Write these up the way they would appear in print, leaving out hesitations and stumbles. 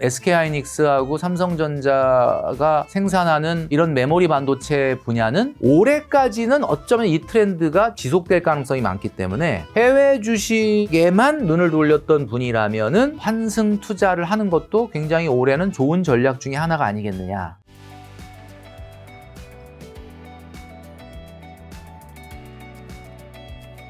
SK하이닉스하고 삼성전자가 생산하는 이런 메모리 반도체 분야는 올해까지는 어쩌면 이 트렌드가 지속될 가능성이 많기 때문에 해외 주식에만 눈을 돌렸던 분이라면은 환승 투자를 하는 것도 굉장히 올해는 좋은 전략 중에 하나가 아니겠느냐.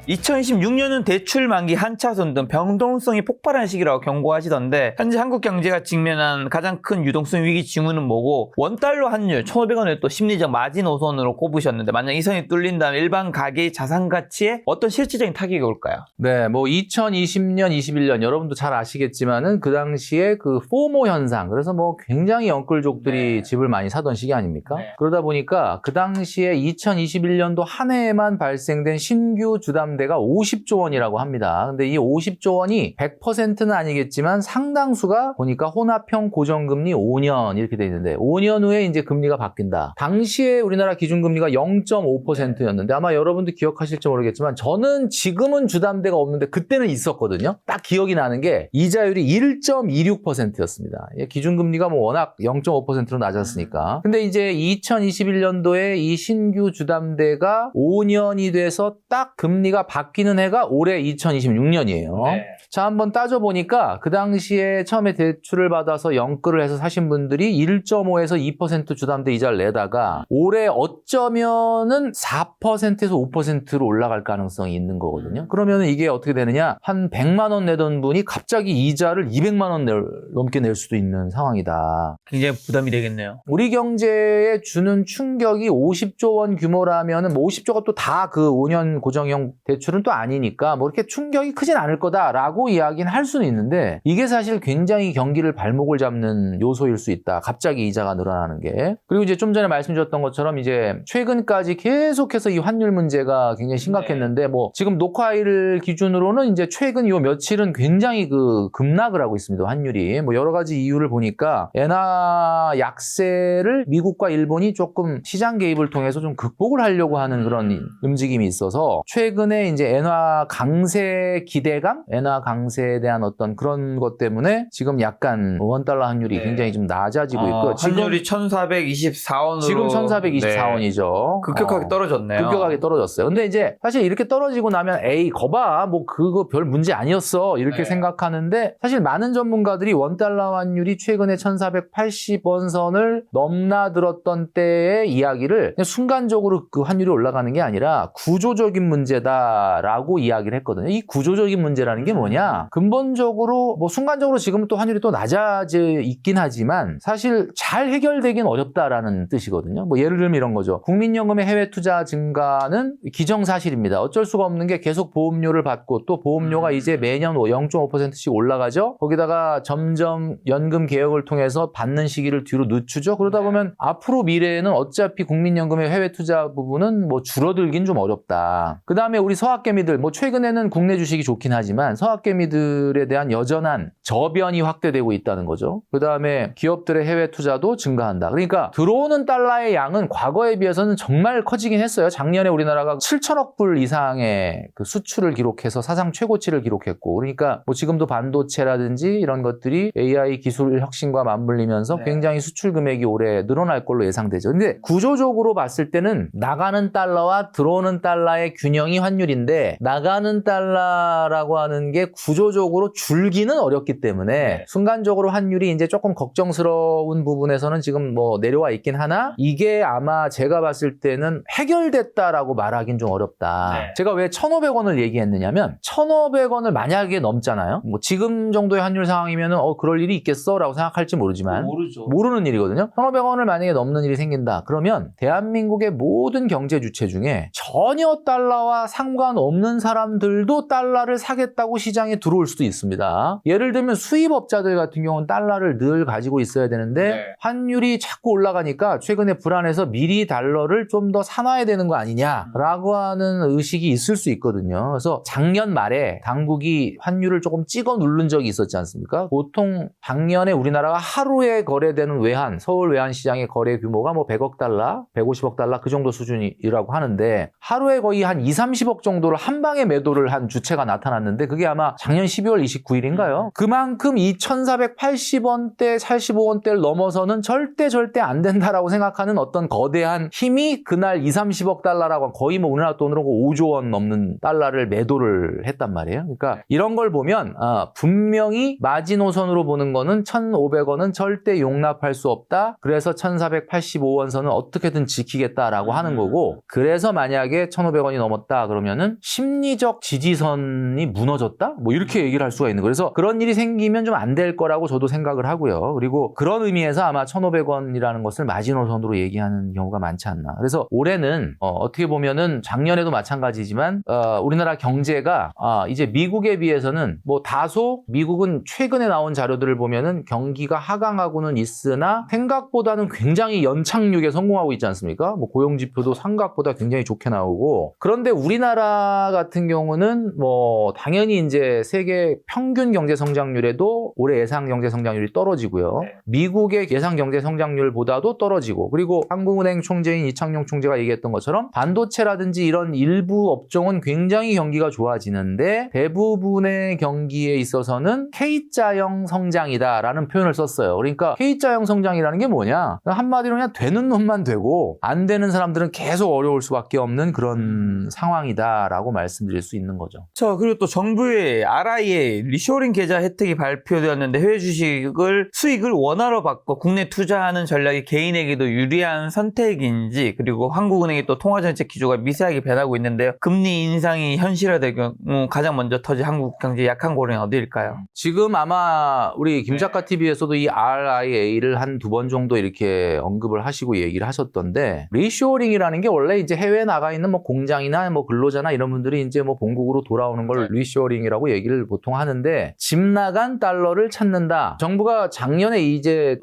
(2026년은) 대출 만기 한차선 등 변동성이 폭발하는 시기라고 경고하시던데 현재 한국 경제가 직면한 가장 큰 유동성 위기 징후는 뭐고 원달러 환율 1,500원을 또 심리적 마지노선으로 꼽으셨는데 만약 이 선이 뚫린다면 일반 가계의 자산 가치에 어떤 실질적인 타격이 올까요? 네, 뭐 2020년, 21년 여러분도 잘 아시겠지만은 그 당시에 그 포모 현상, 그래서 뭐 굉장히 영끌족들이 집을 많이 사던 시기 아닙니까? 그러다 보니까 그 당시에 2021년도 한 해에만 발생된 신규 주담대가 50조 원이라고 합니다. 근데 이 50조 원이 100%는 아니겠지만 상당수가 보니까 혼합형 고정금리 5년 이렇게 돼 있는데 5년 후에 이제 금리가 바뀐다. 당시에 우리나라 기준금리가 0.5%였는데 아마 여러분도 기억하실지 모르겠지만 저는 지금은 주담대가 없는데 그때는 있었거든요. 딱 기억이 나는 게 이자율이 1.26%였습니다. 기준금리가 뭐 워낙 0.5%로 낮았으니까. 근데 이제 2021년도에 이 신규 주담대가 5년이 돼서 딱 금리가 바뀌는 해가 올해 2026년이에요. 자, 한번 따져보니까 그 당시에 처음에 대출을 받아서 연끌을 해서 사신 분들이 1.5에서 2% 주담대 이자를 내다가 올해 어쩌면은 4%에서 5%로 올라갈 가능성이 있는 거거든요. 그러면 이게 어떻게 되느냐? 한 100만 원 내던 분이 갑자기 이자를 200만 원 넘게 낼 수도 있는 상황이다. 굉장히 부담이 되겠네요. 우리 경제에 주는 충격이 50조 원 규모라면은 뭐 50조가 또 다 그 5년 고정형 대출은 또 아니니까 뭐 이렇게 충격이 크진 않을 거다라고 이야기는 할 수는 있는데 이게 사실 굉장히 경기를 발목을 잡는 요소일 수 있다. 갑자기 이자가 늘어나는 게. 그리고 이제 좀 전에 말씀드렸던 것처럼 이제 최근까지 계속해서 이 환율 문제가 굉장히 심각했는데 뭐 지금 녹화일 기준으로는 이제 최근 요 며칠은 굉장히 그 급락을 하고 있습니다. 환율이. 뭐 여러 가지 이유를 보니까 엔화 약세를 미국과 일본이 조금 시장 개입을 통해서 좀 극복을 하려고 하는 그런 움직임이 있어서 최근에 이제 엔화 강세 기대감, 엔화 강세에 대한 어떤 그런 것 때문에 지금 약간 원달러 환율이 굉장히 좀 낮아지고 있고 환율이 1,424원으로 지금 1,424원이죠. 급격하게 떨어졌네요. 급격하게 떨어졌어요. 근데 이제 사실 이렇게 떨어지고 나면 에이 거봐 뭐 그거 별 문제 아니었어 이렇게 생각하는데 사실 많은 전문가들이 원달러 환율이 최근에 1,480원 선을 넘나들었던 때의 이야기를 그냥 순간적으로 그 환율이 올라가는 게 아니라 구조적인 문제다라고 이야기를 했거든요. 이 구조적인 문제라는 게 뭐냐? 근본적으로 뭐 순간적으로 지금 또 환율이 또 낮아져 있긴 하지만 사실 잘 해결되긴 어렵다라는 뜻이거든요. 뭐 예를 들면 이런 거죠. 국민연금의 해외 투자 증가는 기정사실입니다. 어쩔 수가 없는 게 계속 보험료를 받고 또 보험료가 이제 매년 0.5%씩 올라가죠. 거기다가 점점 연금 개혁을 통해서 받는 시기를 뒤로 늦추죠. 그러다 보면 앞으로 미래에는 어차피 국민연금의 해외 투자 부분은 뭐 줄어들긴 좀 어렵다. 그 다음에 우리 서학개미들 뭐 최근에는 국내 주식이 좋긴 하지만 서학개미들에 대한 여전한 저변이 확대되고 있다는 거죠. 그 다음에 기업들의 해외 투자도 증가한다. 그러니까 들어오는 달러의 양은 과거에 비해서는 정말 커지긴 했어요. 작년에 우리나라가 7천억 불 이상의 그 수출을 기록해서 사상 최고치를 기록했고 그러니까 뭐 지금도 반도체라든지 이런 것들이 AI 기술 혁신과 맞물리면서 굉장히 수출 금액이 올해 늘어날 걸로 예상되죠. 근데 구조적으로 봤을 때는 나가는 달러와 들어오는 달러의 균형이 환율인데 나가는 달러라고 하는 게 구조적으로 줄기는 어렵기 때문에 순간적으로 환율이 이제 조금 걱정스러운 부분에서는 지금 뭐 내려와 있긴 하나 이게 아마 제가 봤을 때는 해결됐다라고 말하긴 좀 어렵다. 제가 왜 1,500원을 얘기했느냐면 1,500원을 만약에 넘잖아요. 뭐 지금 정도의 환율 상황이면은 그럴 일이 있겠어? 라고 생각할지 모르지만 모르는 일이거든요. 1,500원을 만약에 넘는 일이 생긴다. 그러면 대한민국의 모든 경제 주체 중에 전혀 달러와 상관없는 사람들도 달러를 사겠다고 시장에 들어올 수도 있습니다. 예를 들면 수입업자들 같은 경우는 달러를 늘 가지고 있어야 되는데 환율이 자꾸 올라가니까 최근에 불안해서 미리 달러를 좀 더 사놔야 되는 거 아니냐라고 하는 의식이 있을 수 있거든요. 그래서 작년 말에 당국이 환율을 조금 찍어 누른 적이 있었지 않습니까? 보통 작년에 우리나라가 하루에 거래되는 외환, 서울 외환 시장의 거래 규모가 뭐 100억 달러, 150억 달러 그 정도 수준이라고 하는데 하루에 거의 한 2, 30억 정도 정도를 한 방에 매도를 한 주체가 나타났는데 그게 아마 작년 12월 29일인가요? 그만큼 이 1480원대, 85원대를 넘어서는 절대 안 된다라고 생각하는 어떤 거대한 힘이 그날 2, 30억 달러라고 거의 뭐 우리나라 돈으로 5조 원 넘는 달러를 매도를 했단 말이에요. 그러니까 이런 걸 보면 분명히 마지노선으로 보는 거는 1,500원은 절대 용납할 수 없다. 그래서 1,485원선은 어떻게든 지키겠다라고 하는 거고 그래서 만약에 1,500원이 넘었다 그러면은 심리적 지지선이 무너졌다? 뭐 이렇게 얘기를 할 수가 있는 거예요. 그래서 그런 일이 생기면 좀 안 될 거라고 저도 생각을 하고요. 그리고 그런 의미에서 아마 1,500원이라는 것을 마지노선으로 얘기하는 경우가 많지 않나. 그래서 올해는 어떻게 보면은 작년에도 마찬가지지만 우리나라 경제가 이제 미국에 비해서는 뭐 다소 미국은 최근에 나온 자료들을 보면은 경기가 하강하고는 있으나 생각보다는 굉장히 연착륙에 성공하고 있지 않습니까? 뭐 고용 지표도 생각보다 굉장히 좋게 나오고 그런데 우리나라 같은 경우는 뭐 당연히 이제 세계 평균 경제 성장률에도 올해 예상 경제 성장률이 떨어지고요. 미국의 예상 경제 성장률보다도 떨어지고 그리고 한국은행 총재인 이창용 총재가 얘기했던 것처럼 반도체라든지 이런 일부 업종은 굉장히 경기가 좋아지는데 대부분의 경기에 있어서는 K자형 성장이다라는 표현을 썼어요. 그러니까 K자형 성장이라는 게 뭐냐? 한마디로 그냥 되는 놈만 되고 안 되는 사람들은 계속 어려울 수밖에 없는 그런 상황이다라고 말씀드릴 수 있는 거죠. 자, 그리고 또 정부의 RIA 리쇼어링 계좌 혜택이 발표되었는데 해외 주식을 수익을 원화로 바꿔 국내 투자하는 전략이 개인에게도 유리한 선택인지 그리고 한국은행의 또 통화정책 기조가 미세하게 변하고 있는데요. 금리 인상이 현실화될 경우 가장 먼저 터질 한국 경제 약한 고리는 어디일까요? 지금 아마 우리 김작가 TV에서도 이 RIA를 한 두 번 정도 이렇게 언급을 하시고 얘기를 하셨던데 리쇼어링이라는 게 원래 이제 해외에 나가 있는 뭐 공장이나 뭐 근로자나 이런 분들이 이제 뭐 본국으로 돌아오는 걸 리쇼어링이라고 얘기를 보통 하는데 집 나간 달러를 찾는다. 정부가 작년에 이제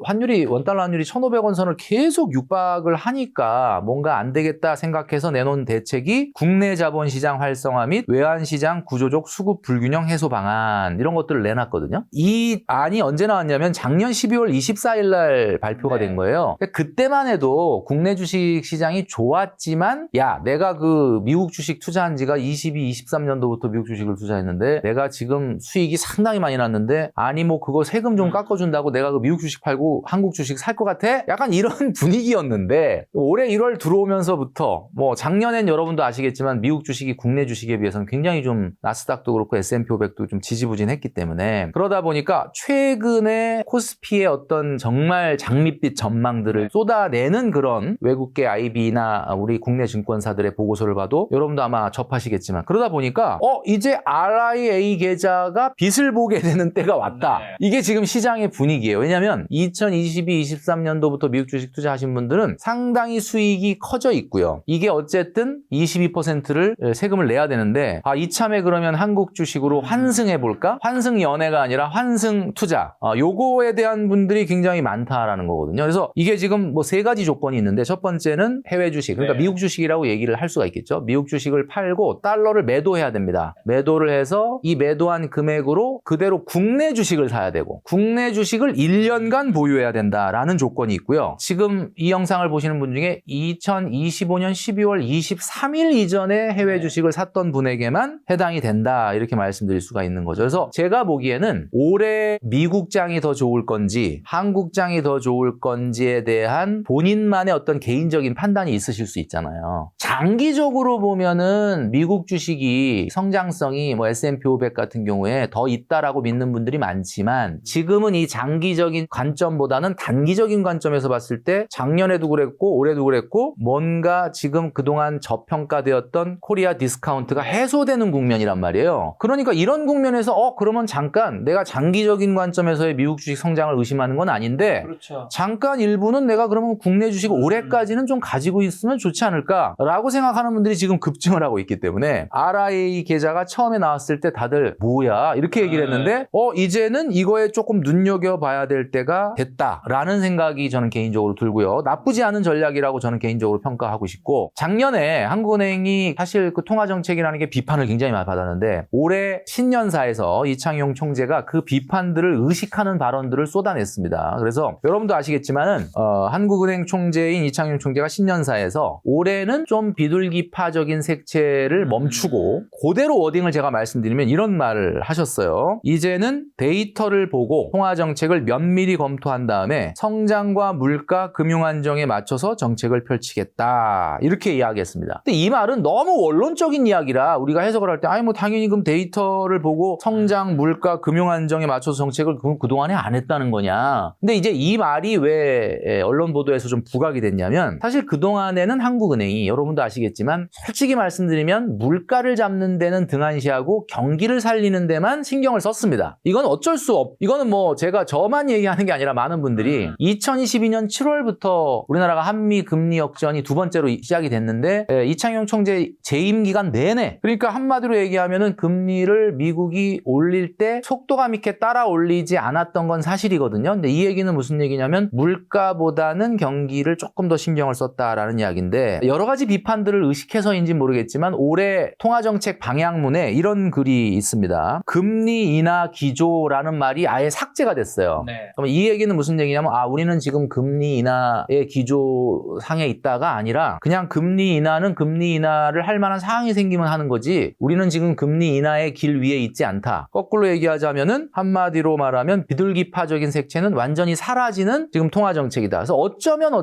원달러 환율이 1,500원 선을 계속 육박을 하니까 뭔가 안 되겠다 생각해서 내놓은 대책이 국내 자본시장 활성화 및 외환시장 구조적 수급 불균형 해소 방안 이런 것들을 내놨거든요. 이 안이 언제 나왔냐면 작년 12월 24일 날 발표가 된 거예요. 그때만 해도 국내 주식 시장이 좋았지만 야 내가 그 미국 주식 투자한 지가 23년도부터 미국 주식을 투자했는데 내가 지금 수익이 상당히 많이 났는데 아니 뭐 그거 세금 좀 깎아준다고 내가 그 미국 주식 팔고 한국 주식 살 것 같아? 약간 이런 분위기였는데 올해 1월 들어오면서부터 뭐 작년엔 여러분도 아시겠지만 미국 주식이 국내 주식에 비해서는 굉장히 좀 나스닥도 그렇고 S&P 500도 좀 지지부진했기 때문에 그러다 보니까 최근에 코스피의 어떤 정말 장밋빛 전망들을 쏟아내는 그런 외국계 IB나 우리 국내 증권사들의 보고서를 봐도 여러분도 아마 접하시겠지만 그러다 보니까 이제 RIA 계좌가 빛을 보게 되는 때가 왔다. 이게 지금 시장의 분위기예요. 왜냐하면 2022-23년도부터 미국 주식 투자하신 분들은 상당히 수익이 커져 있고요. 이게 어쨌든 22%를 세금을 내야 되는데 이참에 그러면 한국 주식으로 환승해볼까? 환승 연애가 아니라 환승 투자. 요거에 대한 분들이 굉장히 많다라는 거거든요. 그래서 이게 지금 뭐 세 가지 조건이 있는데 첫 번째는 해외 주식. 그러니까 미국 주식이라고 얘기를 할 수가 있겠죠. 미국 주식을 팔고 달러를 매도해야 됩니다. 매도를 해서 이 매도한 금액으로 그대로 국내 주식을 사야 되고 국내 주식을 1년간 보유해야 된다라는 조건이 있고요. 지금 이 영상을 보시는 분 중에 2025년 12월 23일 이전에 해외 주식을 샀던 분에게만 해당이 된다 이렇게 말씀드릴 수가 있는 거죠. 그래서 제가 보기에는 올해 미국장이 더 좋을 건지 한국장이 더 좋을 건지에 대한 본인만의 어떤 개인적인 판단이 있으실 수 있잖아요. 장기적으로 보면은 미국 주식이 성장성이 뭐 S&P 500 같은 경우에 더 있다라고 믿는 분들이 많지만 지금은 이 장기적인 관점보다는 단기적인 관점에서 봤을 때 작년에도 그랬고 올해도 그랬고 뭔가 지금 그동안 저평가되었던 코리아 디스카운트가 해소되는 국면이란 말이에요. 그러니까 이런 국면에서 그러면 잠깐 내가 장기적인 관점에서의 미국 주식 성장을 의심하는 건 아닌데 그렇죠. 잠깐 일부는 내가 그러면 국내 주식 올해까지는 좀 가지고 있으면 좋지 않을까라고 생각하는 분들이 지금 급증을 하고 있기 때문에 RIA 계좌가 처음에 나왔을 때 다들 뭐야 이렇게 얘기를 했는데 이제는 이거에 조금 눈여겨봐야 될 때가 됐다라는 생각이 저는 개인적으로 들고요. 나쁘지 않은 전략이라고 저는 개인적으로 평가하고 싶고 작년에 한국은행이 사실 그 통화정책이라는 게 비판을 굉장히 많이 받았는데 올해 신년사에서 이창용 총재가 그 비판들을 의식하는 발언들을 쏟아냈습니다. 그래서 여러분도 아시겠지만은 한국은행 총재인 이창용 총재가 신년사에서 올해는 좀 비둘기파적인 색채 경제를 멈추고 그대로 워딩을 제가 말씀드리면 이런 말을 하셨어요. 이제는 데이터를 보고 통화정책을 면밀히 검토한 다음에 성장과 물가, 금융안정에 맞춰서 정책을 펼치겠다. 이렇게 이야기했습니다. 근데 이 말은 너무 원론적인 이야기라 우리가 해석을 할 때 아니 뭐 당연히 그럼 데이터를 보고 성장, 물가, 금융안정에 맞춰서 정책을 그동안에 안 했다는 거냐. 근데 이제 이 말이 왜 언론 보도에서 좀 부각이 됐냐면 사실 그동안에는 한국은행이 여러분도 아시겠지만 솔직히 말씀드리면 물가를 잡는 데는 등한시하고 경기를 살리는 데만 신경을 썼습니다. 이건 어쩔 수 이거는 뭐 제가 저만 얘기하는 게 아니라 많은 분들이 2022년 7월부터 우리나라가 한미 금리 역전이 두 번째로 시작이 됐는데 이창용 총재 재임 기간 내내 그러니까 한마디로 얘기하면은 금리를 미국이 올릴 때 속도감 있게 따라 올리지 않았던 건 사실이거든요. 근데 이 얘기는 무슨 얘기냐면 물가보다는 경기를 조금 더 신경을 썼다라는 이야기인데 여러 가지 비판들을 의식해서인지 모르겠지만 올해 통화정책 방향문에 이런 글이 있습니다. 금리 인하 기조라는 말이 아예 삭제가 됐어요. 네. 그럼 이 얘기는 무슨 얘기냐면 우리는 지금 금리 인하의 기조상에 있다가 아니라 그냥 금리 인하는 금리 인하를 할 만한 상황이 생기면 하는 거지 우리는 지금 금리 인하의 길 위에 있지 않다. 거꾸로 얘기하자면은 한마디로 말하면 비둘기파적인 색채는 완전히 사라지는 지금 통화정책이다. 그래서 어쩌면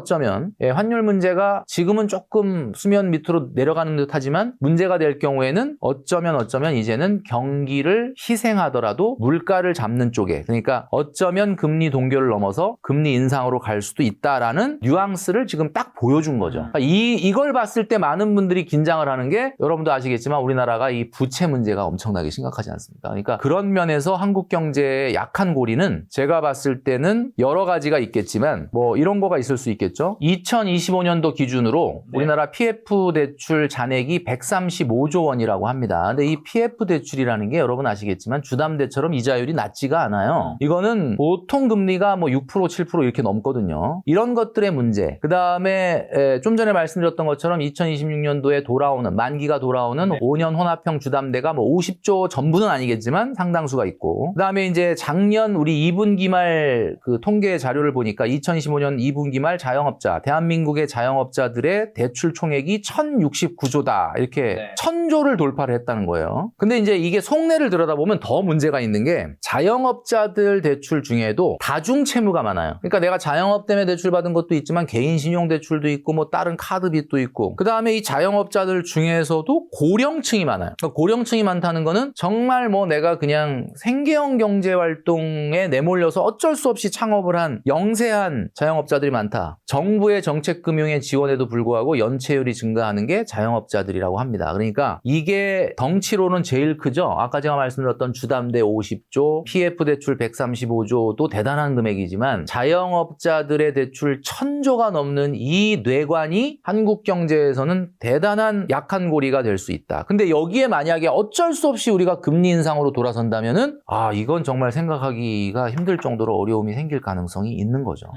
환율 문제가 지금은 조금 수면 밑으로 내려가는 듯하지만 문제가 될 경우에는 어쩌면 이제는 경기를 희생하더라도 물가를 잡는 쪽에 그러니까 어쩌면 금리 동결을 넘어서 금리 인상으로 갈 수도 있다라는 뉘앙스를 지금 딱 보여준 거죠. 그러니까 이걸 봤을 때 많은 분들이 긴장을 하는 게 여러분도 아시겠지만 우리나라가 이 부채 문제가 엄청나게 심각하지 않습니까? 그러니까 그런 면에서 한국 경제의 약한 고리는 제가 봤을 때는 여러 가지가 있겠지만 뭐 이런 거가 있을 수 있겠죠. 2025년도 기준으로 우리나라 PF 대출 잔액이 135조 원이라고 합니다. 근데 이 PF 대출이라는 게 여러분 아시겠지만 주담대처럼 이자율이 낮지가 않아요. 이거는 보통 금리가 뭐 6%, 7% 이렇게 넘거든요. 이런 것들의 문제. 그 다음에 좀 전에 말씀드렸던 것처럼 2026년도에 돌아오는 만기가 돌아오는 5년 혼합형 주담대가 뭐 50조 전부는 아니겠지만 상당수가 있고 그 다음에 이제 작년 우리 2분기 말 그 통계 자료를 보니까 2025년 2분기 말 자영업자 대한민국의 자영업자들의 대출 총액이 1069조다 이렇게 1000조를 돌파를 했다는 거예요. 근데 이제 이게 속내를 들여다보면 더 문제가 있는 게 자영업자들 대출 중에도 다중채무가 많아요. 그러니까 내가 자영업 때문에 대출 받은 것도 있지만 개인 신용 대출도 있고 뭐 다른 카드 빚도 있고 그 다음에 이 자영업자들 중에서도 고령층이 많아요. 그러니까 고령층이 많다는 거는 정말 뭐 내가 그냥 생계형 경제 활동에 내몰려서 어쩔 수 없이 창업을 한 영세한 자영업자들이 많다. 정부의 정책금융의 지원에도 불구하고 연체율이 증가하는 게 자영업자들이라고 합니다. 그러니까 이게 덩치로는 제일 크죠. 아까 제가 말씀드렸던 주담대 50조, PF 대출 135조도 대단한 금액이지만 자영업자들의 대출 1000조가 넘는 이 뇌관이 한국 경제에서는 대단한 약한 고리가 될 수 있다. 근데 여기에 만약에 어쩔 수 없이 우리가 금리 인상으로 돌아선다면은 이건 정말 생각하기가 힘들 정도로 어려움이 생길 가능성이 있는 거죠.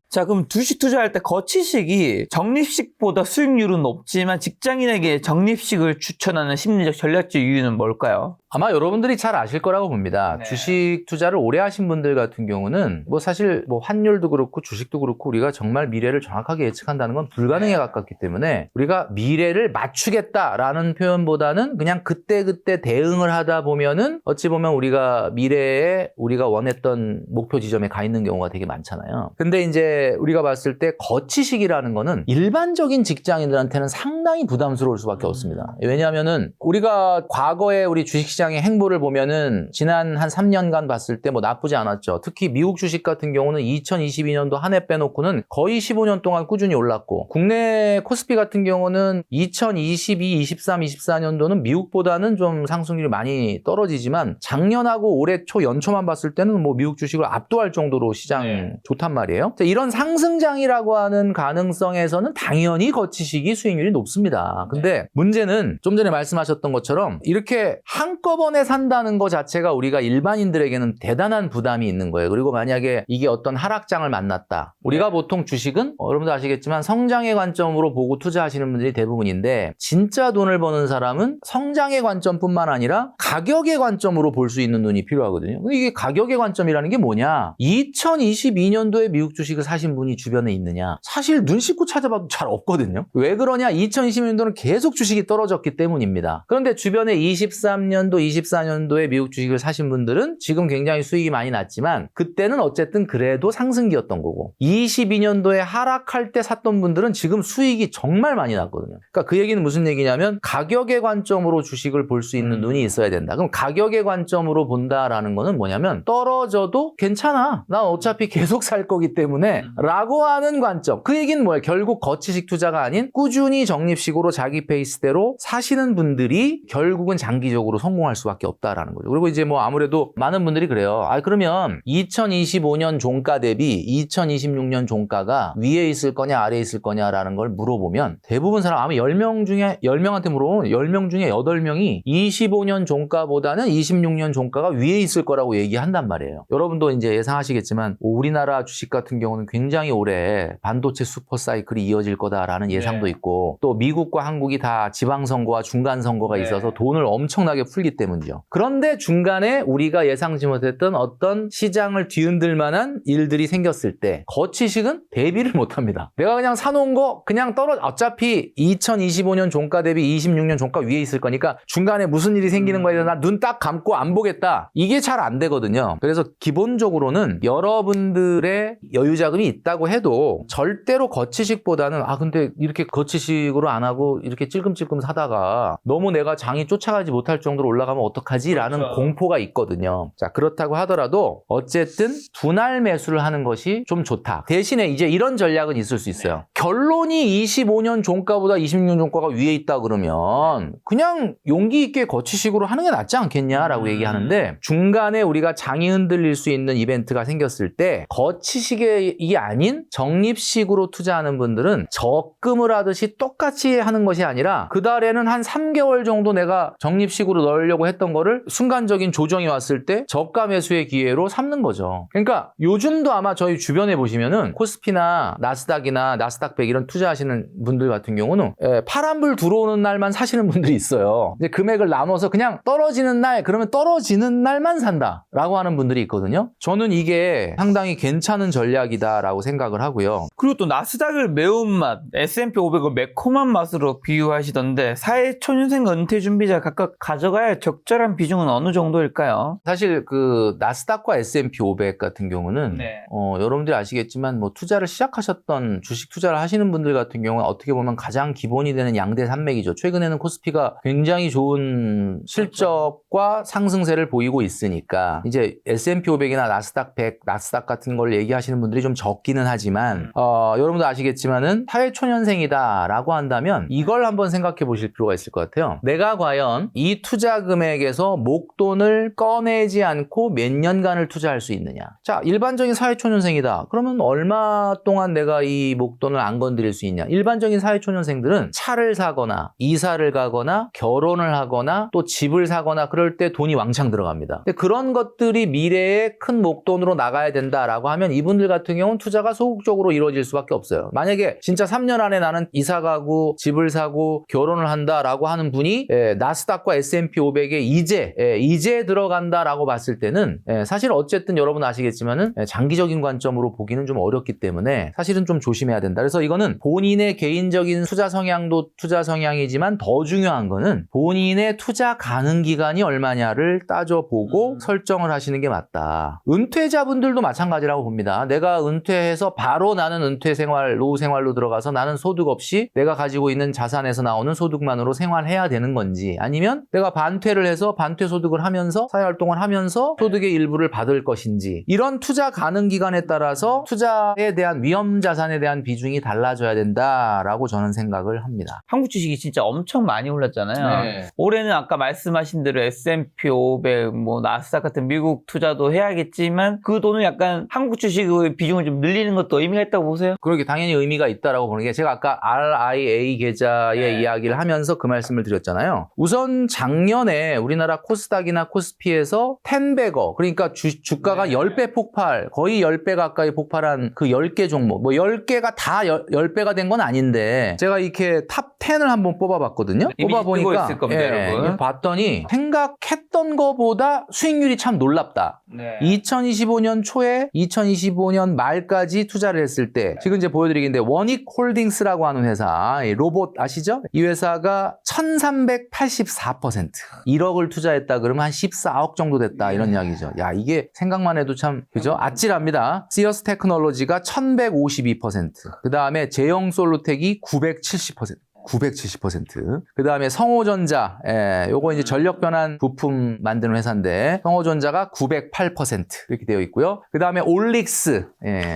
자, 그럼 주식 투자할 때 거치식이 적립식보다 수익률은 높지만 직장인에게 적립식을 추천하는 심리적 전략적 이유는 뭘까요? 아마 여러분들이 잘 아실 거라고 봅니다. 네. 주식 투자를 오래 하신 분들 같은 경우는 뭐 사실 뭐 환율도 그렇고 주식도 그렇고 우리가 정말 미래를 정확하게 예측한다는 건 불가능에 가깝기 때문에 우리가 미래를 맞추겠다라는 표현보다는 그냥 그때그때 대응을 하다 보면은 어찌 보면 우리가 미래에 우리가 원했던 목표 지점에 가 있는 경우가 되게 많잖아요. 근데 이제 우리가 봤을 때 거치식이라는 거는 일반적인 직장인들한테는 상당히 부담스러울 수밖에 없습니다. 왜냐하면은 우리가 과거에 우리 주식시장의 행보를 보면은 지난 한 3년간 봤을 때 뭐 나쁘지 않았죠. 특히 미국 주식 같은 경우는 2022년도 한 해 빼놓고는 거의 15년 동안 꾸준히 올랐고 국내 코스피 같은 경우는 2022, 23, 24년도는 미국보다는 좀 상승률이 많이 떨어지지만 작년하고 올해 초 연초만 봤을 때는 뭐 미국 주식을 압도할 정도로 시장 좋단 말이에요. 이런 상승장이라고 하는 가능성에서는 당연히 거치식이 수익률이 높습니다. 근데 문제는 좀 전에 말씀하셨던 것처럼 이렇게 한꺼번에 산다는 것 자체가 우리가 일반인들에게는 대단한 부담이 있는 거예요. 그리고 만약에 이게 어떤 하락장을 만났다. 우리가 보통 주식은 여러분도 아시겠지만 성장의 관점으로 보고 투자하시는 분들이 대부분인데 진짜 돈을 버는 사람은 성장의 관점뿐만 아니라 가격의 관점으로 볼 수 있는 눈이 필요하거든요. 근데 이게 가격의 관점이라는 게 뭐냐? 2022년도에 미국 주식을 사실 사신 분이 주변에 있느냐? 사실 눈 씻고 찾아봐도 잘 없거든요. 왜 그러냐? 2020년도는 계속 주식이 떨어졌기 때문입니다. 그런데 주변에 23년도, 24년도에 미국 주식을 사신 분들은 지금 굉장히 수익이 많이 났지만 그때는 어쨌든 그래도 상승기였던 거고 22년도에 하락할 때 샀던 분들은 지금 수익이 정말 많이 났거든요. 그러니까 그 얘기는 무슨 얘기냐면 가격의 관점으로 주식을 볼 수 있는 눈이 있어야 된다. 그럼 가격의 관점으로 본다라는 거는 뭐냐면 떨어져도 괜찮아. 난 어차피 계속 살 거기 때문에 라고 하는 관점. 그 얘기는 뭐예요? 결국 거치식 투자가 아닌 꾸준히 적립식으로 자기 페이스대로 사시는 분들이 결국은 장기적으로 성공할 수밖에 없다라는 거죠. 그리고 이제 뭐 아무래도 많은 분들이 그래요. 그러면 2025년 종가 대비 2026년 종가가 위에 있을 거냐 아래에 있을 거냐라는 걸 물어보면 대부분 사람 아마 10명 중에 10명한테 물어보면 10명 중에 8명이 25년 종가보다는 26년 종가가 위에 있을 거라고 얘기한단 말이에요. 여러분도 이제 예상하시겠지만 우리나라 주식 같은 경우는 굉장히 오래 반도체 슈퍼 사이클이 이어질 거다라는 예상도 있고 또 미국과 한국이 다 지방선거와 중간선거가 있어서 돈을 엄청나게 풀기 때문이죠. 그런데 중간에 우리가 예상치 못했던 어떤 시장을 뒤흔들 만한 일들이 생겼을 때 거치식은 대비를 못합니다. 내가 그냥 사놓은 거 그냥 어차피 2025년 종가 대비 26년 종가 위에 있을 거니까 중간에 무슨 일이 생기는 거에 대해서 나 눈 딱 감고 안 보겠다. 이게 잘 안 되거든요. 그래서 기본적으로는 여러분들의 여유 자금이 있다고 해도 절대로 거치식보다는 근데 이렇게 거치식으로 안 하고 이렇게 찔끔찔끔 사다가 너무 내가 장이 쫓아가지 못할 정도로 올라가면 어떡하지? 라는 공포가 있거든요. 자, 그렇다고 하더라도 어쨌든 분할 매수를 하는 것이 좀 좋다. 대신에 이제 이런 전략은 있을 수 있어요. 결론이 25년 종가보다 26년 종가가 위에 있다 그러면 그냥 용기 있게 거치식으로 하는 게 낫지 않겠냐라고 얘기하는데 중간에 우리가 장이 흔들릴 수 있는 이벤트가 생겼을 때 거치식이 아닌 적립식으로 투자하는 분들은 적금을 하듯이 똑같이 하는 것이 아니라 그 달에는 한 3개월 정도 내가 적립식으로 넣으려고 했던 거를 순간적인 조정이 왔을 때 저가 매수의 기회로 삼는 거죠. 그러니까 요즘도 아마 저희 주변에 보시면은 코스피나 나스닥이나 나스닥 100 이런 투자하시는 분들 같은 경우는 파란불 들어오는 날만 사시는 분들이 있어요. 이제 금액을 나눠서 그냥 떨어지는 날 그러면 떨어지는 날만 산다라고 하는 분들이 있거든요. 저는 이게 상당히 괜찮은 전략이다라고 생각을 하고요. 그리고 또 나스닥을 매운맛, S&P 500을 매콤한 맛으로 비유하시던데 사회초년생 은퇴 준비자 각각 가져가야 할 적절한 비중은 어느 정도일까요? 사실 그 나스닥과 S&P 500 같은 경우는 여러분들이 아시겠지만 뭐 투자를 시작하셨던 주식 투자를 하시는 분들 같은 경우는 어떻게 보면 가장 기본이 되는 양대 산맥이죠. 최근에는 코스피가 굉장히 좋은 실적과 상승세를 보이고 있으니까 이제 S&P 500이나 나스닥 100, 나스닥 같은 걸 얘기하시는 분들이 좀 적기는 하지만 여러분도 아시겠지만은 사회초년생이다라고 한다면 이걸 한번 생각해 보실 필요가 있을 것 같아요. 내가 과연 이 투자 금액에서 목돈을 꺼내지 않고 몇 년간을 투자할 수 있느냐. 자, 일반적인 사회초년생이다. 그러면 얼마 동안 내가 이 목돈을 안 건드릴 수 있냐. 일반적인 사회초년생들은 차를 사거나 이사를 가거나 결혼을 하거나 또 집을 사거나 그럴 때 돈이 왕창 들어갑니다. 근데 그런 것들이 미래에 큰 목돈으로 나가야 된다라고 하면 이분들 같은 경우는 투자가 소극적으로 이루어질 수밖에 없어요. 만약에 진짜 3년 안에 나는 이사 가고 집을 사고 결혼을 한다라고 하는 분이 나스닥과 S&P 500에 이제 들어간다라고 봤을 때는 사실 어쨌든 여러분 아시겠지만은 장기적인 관점으로 보기는 좀 어렵기 때문에 사실은 좀 조심해야 된다. 그래서 이거는 본인의 개인적인 투자 성향도 투자 성향이지만 더 중요한 거는 본인의 투자 가능 기간이 얼마냐를 따져보고 설정을 하시는 게 맞다. 은퇴자분들도 마찬가지라고 봅니다. 내가 은퇴해서 바로 나는 은퇴 생활, 노후 생활로 들어가서 나는 소득 없이 내가 가지고 있는 자산에서 나오는 소득만으로 생활해야 되는 건지 아니면 내가 반퇴를 해서 반퇴 소득을 하면서 사회활동을 하면서 소득의 일부를 받을 것인지 이런 투자 가능 기간에 따라서 투자에 대한 위험 자산에 대한 비중이 달라져야 된다라고 저는 생각을 합니다. 한국 주식이 진짜 엄청 많이 올랐잖아요. 네. 올해는 아까 말씀하신 대로 S&P 500, 뭐 나스닥 같은 미국 투자도 해야겠지만 그 돈을 약간 한국 주식의 비중을 좀 늘리는 것도 의미가 있다고 보세요? 그러게 당연히 의미가 있다라고 보는 게 제가 아까 RIA 계좌의 이야기를 하면서 그 말씀을 드렸잖아요. 우선 작년에 우리나라 코스닥이나 코스피에서 10배거 그러니까 주가가 10배 폭발 거의 10배 가까이 폭발한 그 10개 종목 뭐 10개가 다 10배가 된 건 아닌데 제가 이렇게 탑 10을 한번 뽑아봤거든요. 뽑아보니까 있을 겁니다, 여러분. 봤더니 생각했던 거보다 수익률이 참 놀랍다. 2025년 초에 2025년 말 말까지 투자를 했을 때 지금 이제 보여드리겠는데 원익 홀딩스라고 하는 회사, 이 로봇 아시죠? 이 회사가 1384%, 1억을 투자했다 그러면 한 14억 정도 됐다 이런 이야기죠. 야, 이게 생각만 해도 참 그죠? 아찔합니다. 시어스 테크놀로지가 1152%, 그 다음에 제형솔루텍이 970%. 그 다음에 성호전자, 요거 이제 전력 변환 부품 만드는 회사인데, 성호전자가 908% 이렇게 되어 있고요. 그 다음에 올릭스,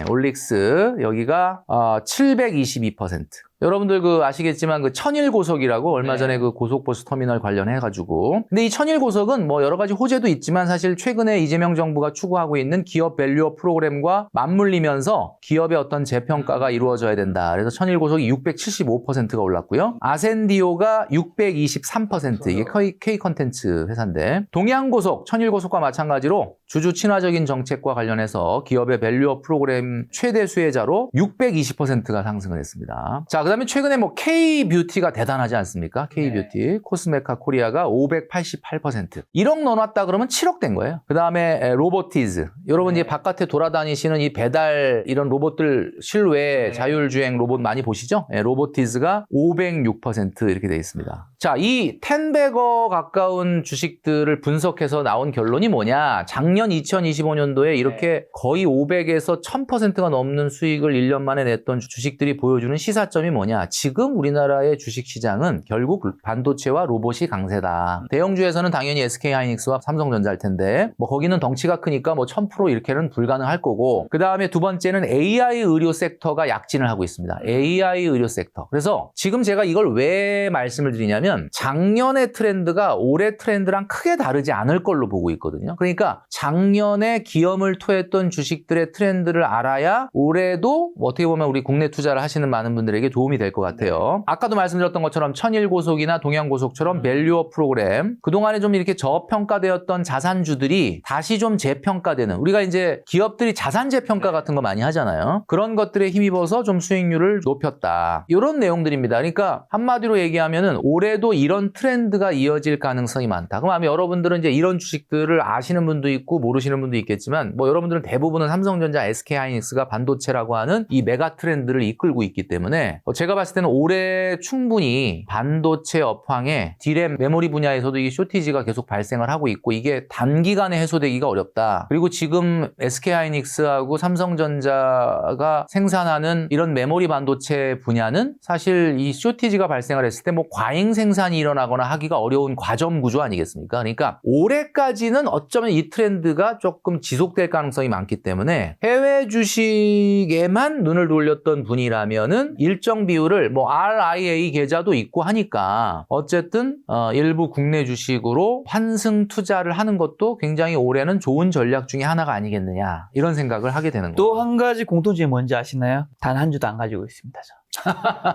올릭스, 여기가 722%. 여러분들 아시겠지만 천일고속이라고 얼마 전에 고속버스 터미널 관련해가지고. 근데 이 천일고속은 뭐 여러 가지 호재도 있지만 사실 최근에 이재명 정부가 추구하고 있는 기업 밸류업 프로그램과 맞물리면서 기업의 어떤 재평가가 이루어져야 된다. 그래서 천일고속이 675%가 올랐고요. 아센디오가 623%, 이게 K컨텐츠 회사인데, 동양고속, 천일고속과 마찬가지로 주주 친화적인 정책과 관련해서 기업의 밸류업 프로그램 최대 수혜자로 620%가 상승을 했습니다. 자, 그다음에 최근에 뭐 K뷰티가 대단하지 않습니까? K뷰티, 코스메카 코리아가 588%. 1억 넣어놨다 그러면 7억 된 거예요. 그다음에 로보티즈, 여러분 이제 바깥에 돌아다니시는 이 배달 이런 로봇들 실외 자율주행 로봇 많이 보시죠? 로보티즈가 506% 이렇게 돼 있습니다. 자, 이 10배거 가까운 주식들을 분석해서 나온 결론이 뭐냐? 작년 2025년도에 이렇게 거의 500에서 1000%가 넘는 수익을 1년 만에 냈던 주식들이 보여주는 시사점이 뭐냐? 지금 우리나라의 주식시장은 결국 반도체와 로봇이 강세다. 대형주에서는 당연히 SK하이닉스와 삼성전자일 텐데, 뭐 거기는 덩치가 크니까 뭐 1000% 이렇게는 불가능할 거고, 그 다음에 두 번째는 AI 의료 섹터가 약진을 하고 있습니다. AI 의료 섹터. 그래서 지금 제가 이걸 왜 말씀을 드리냐면, 작년의 트렌드가 올해 트렌드랑 크게 다르지 않을 걸로 보고 있거든요. 그러니까 작년에 기염을 토했던 주식들의 트렌드를 알아야 올해도 어떻게 보면 우리 국내 투자를 하시는 많은 분들에게 도움이 될 것 같아요. 아까도 말씀드렸던 것처럼 천일고속이나 동양고속처럼 밸류업 프로그램, 그동안에 좀 이렇게 저평가되었던 자산주들이 다시 좀 재평가되는, 우리가 이제 기업들이 자산 재평가 같은 거 많이 하잖아요. 그런 것들에 힘입어서 좀 수익률을 높였다. 이런 내용들입니다. 그러니까 한마디로 얘기하면은 올해도 이런 트렌드가 이어질 가능성이 많다. 그럼 아마 여러분들은 이제 이런 주식들을 아시는 분도 있고 모르시는 분도 있겠지만, 뭐 여러분들은 대부분은 삼성전자, SK하이닉스가 반도체라고 하는 이 메가 트렌드를 이끌고 있기 때문에 제가 봤을 때는 올해 충분히 반도체 업황에 디램 메모리 분야에서도 이 쇼티지가 계속 발생을 하고 있고, 이게 단기간에 해소되기가 어렵다. 그리고 지금 SK하이닉스하고 삼성전자가 생산하는 이런 메모리 반도체 분야는 사실 이 쇼티지가 발생을 했을 때 뭐 과잉 생산이 일어나거나 하기가 어려운 과점 구조 아니겠습니까? 그러니까 올해까지는 어쩌면 이 트렌드가 조금 지속될 가능성이 많기 때문에 해외 주식에만 눈을 돌렸던 분이라면은 일정 비율을 뭐 RIA 계좌도 있고 하니까 어쨌든 일부 국내 주식으로 환승 투자를 하는 것도 굉장히 올해는 좋은 전략 중에 하나가 아니겠느냐, 이런 생각을 하게 되는 거죠. 또 한 가지 공통점이 뭔지 아시나요? 단 한 주도 안 가지고 있습니다, 저.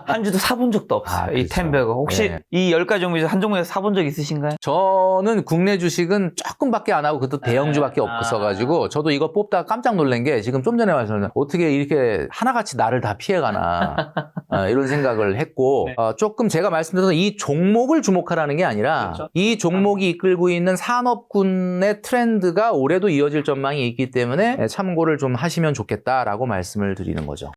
한 주도 사본 적도 없어요. 이 그렇죠. 10배거. 혹시 네. 이 10가지 종목에서 한 종목에서 사본 적 있으신가요? 저는 국내 주식은 조금밖에 안 하고 그것도 대형주밖에 없어가지고 저도 이거 뽑다가 깜짝 놀란 게, 지금 좀 전에 와서는 어떻게 이렇게 하나같이 나를 다 피해가나 이런 생각을 했고, 조금 제가 말씀드린 이 종목을 주목하라는 게 아니라 이 종목이 이끌고 있는 산업군의 트렌드가 올해도 이어질 전망이 있기 때문에 참고를 좀 하시면 좋겠다라고 말씀을 드리는 거죠.